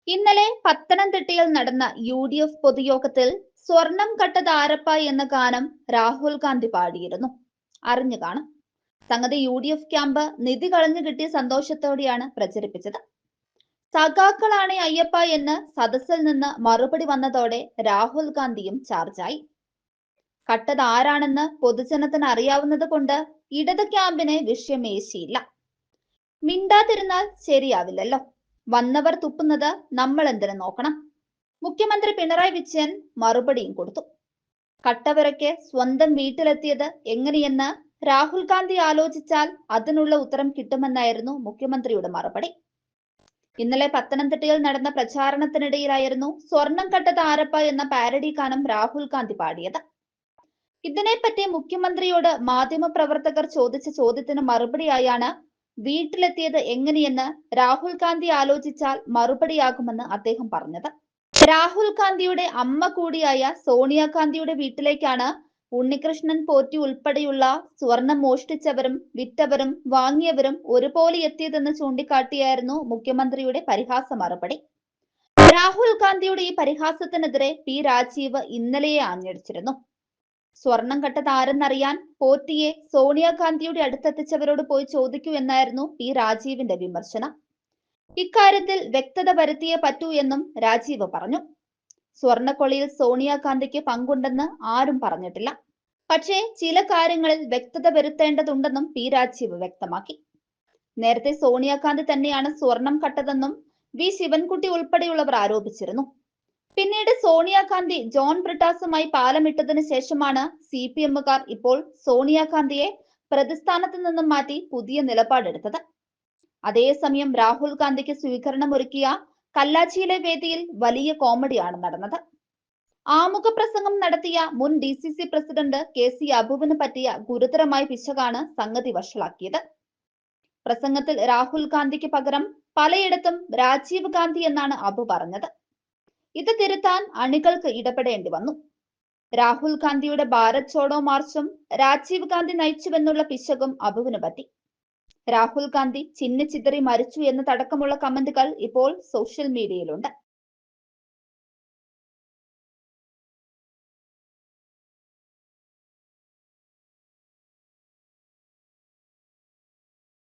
ഇന്നലെ പത്തനംതിട്ടയിൽ നടന്ന UDF പൊതുയോഗത്തിൽ സ്വർണം കട്ടത് ആരപ്പ എന്ന ഗാനം രാഹുൽ ഗാന്ധി പാടിയിരുന്നു. അറിഞ്ഞു കാണും. സംഗതി UDF ക്യാമ്പ് നിധി കളഞ്ഞു കിട്ടിയ സന്തോഷത്തോടെയാണ് പ്രചരിപ്പിച്ചത്. സഖാക്കളാണ് അയ്യപ്പ എന്ന് സദസ്സിൽ നിന്ന് മറുപടി വന്നതോടെ രാഹുൽ ഗാന്ധിയും ചാർജായി. കട്ടത് ആരാണെന്ന് പൊതുജനത്തിന് അറിയാവുന്നത് കൊണ്ട് ഇടത് ക്യാമ്പിന് വിഷയമേശിയില്ല. മിണ്ടാതിരുന്നാൽ ശരിയാവില്ലല്ലോ. വന്നവർ തുപ്പുന്നത് നമ്മൾ എന്തിനു നോക്കണം? മുഖ്യമന്ത്രി പിണറായി വിജയൻ മറുപടിയും കൊടുത്തു. കട്ടവരയ്ക്ക് സ്വന്തം വീട്ടിലെത്തിയത് എങ്ങനെയെന്ന് രാഹുൽ ഗാന്ധി ആലോചിച്ചാൽ അതിനുള്ള ഉത്തരം കിട്ടുമെന്നായിരുന്നു മുഖ്യമന്ത്രിയുടെ മറുപടി. ഇന്നലെ പത്തനംതിട്ടയിൽ നടന്ന പ്രചാരണത്തിനിടയിലായിരുന്നു സ്വർണം കട്ടത് ആരപ്പ എന്ന പാരഡി ഗാനം രാഹുൽ ഗാന്ധി പാടിയത്. ഇതിനെപ്പറ്റി മുഖ്യമന്ത്രിയോട് മാധ്യമപ്രവർത്തകർ ചോദിച്ച ചോദ്യത്തിന് മറുപടിയായാണ് വീട്ടിലെത്തിയത് എങ്ങനെയെന്ന് രാഹുൽ ഗാന്ധി ആലോചിച്ചാൽ മറുപടിയാകുമെന്ന് അദ്ദേഹം പറഞ്ഞത്. രാഹുൽ ഗാന്ധിയുടെ അമ്മ കൂടിയായ സോണിയാഗാന്ധിയുടെ വീട്ടിലേക്കാണ് ഉണ്ണികൃഷ്ണൻ പോറ്റി ഉൾപ്പെടെയുള്ള സ്വർണം മോഷ്ടിച്ചവരും വിറ്റവരും വാങ്ങിയവരും ഒരുപോലെ എത്തിയതെന്ന് ചൂണ്ടിക്കാട്ടിയായിരുന്നു മുഖ്യമന്ത്രിയുടെ പരിഹാസ മറുപടി. രാഹുൽ ഗാന്ധിയുടെ ഈ പരിഹാസത്തിനെതിരെ പി രാജീവ് ഇന്നലെയെ ആഞ്ഞടിച്ചിരുന്നു. സ്വർണം കട്ടത് ആരെന്നറിയാൻ പോറ്റിയെ സോണിയാഗാന്ധിയുടെ അടുത്തെത്തിച്ചവരോട് പോയി ചോദിക്കൂ എന്നായിരുന്നു പി രാജീവിന്റെ വിമർശനം. ഇക്കാര്യത്തിൽ വ്യക്തത വരുത്തിയേ പറ്റൂ എന്നും രാജീവ് പറഞ്ഞു. സ്വർണക്കൊള്ളിയിൽ സോണിയാഗാന്ധിക്ക് പങ്കുണ്ടെന്ന് ആരും പറഞ്ഞിട്ടില്ല. പക്ഷേ ചില കാര്യങ്ങളിൽ വ്യക്തത വരുത്തേണ്ടതുണ്ടെന്നും പി രാജീവ് വ്യക്തമാക്കി. നേരത്തെ സോണിയാഗാന്ധി തന്നെയാണ് സ്വർണം കട്ടതെന്നും വി ശിവൻകുട്ടി ഉൾപ്പെടെയുള്ളവർ ആരോപിച്ചിരുന്നു. പിന്നീട് സോണിയാഗാന്ധി ജോൺ ബ്രിട്ടാസുമായി പാലമിട്ടതിന് ശേഷമാണ് CPMകാർ ഇപ്പോൾ സോണിയാഗാന്ധിയെ പ്രതിസ്ഥാനത്ത് നിന്നും മാറ്റി പുതിയ നിലപാടെടുത്തത്. അതേസമയം രാഹുൽ ഗാന്ധിക്ക് സ്വീകരണമൊരുക്കിയ കല്ലാച്ചിയിലെ വേദിയിൽ വലിയ കോമഡിയാണ് നടന്നത്. ആമുഖ പ്രസംഗം നടത്തിയ മുൻ DCC പ്രസിഡന്റ് KC അബുവിന് പറ്റിയ ഗുരുതരമായ പിശകാണ് സംഗതി വഷളാക്കിയത്. പ്രസംഗത്തിൽ രാഹുൽ ഗാന്ധിക്ക് പകരം പലയിടത്തും രാജീവ് ഗാന്ധി എന്നാണ് അബു പറഞ്ഞത്. ഇത് തിരുത്താൻ അണികൾക്ക് ഇടപെടേണ്ടി വന്നു. രാഹുൽ ഗാന്ധിയുടെ ഭാരത് ചോഡോ മാർച്ചും രാജീവ് ഗാന്ധി നയിച്ചുവെന്നുള്ള പിശകും അബുവിന് പറ്റി. രാഹുൽ ഗാന്ധി ചിന്നിച്ചിതറി മരിച്ചു എന്നതടക്കമുള്ള കമന്റുകൾ ഇപ്പോൾ സോഷ്യൽ മീഡിയയിലുണ്ട്.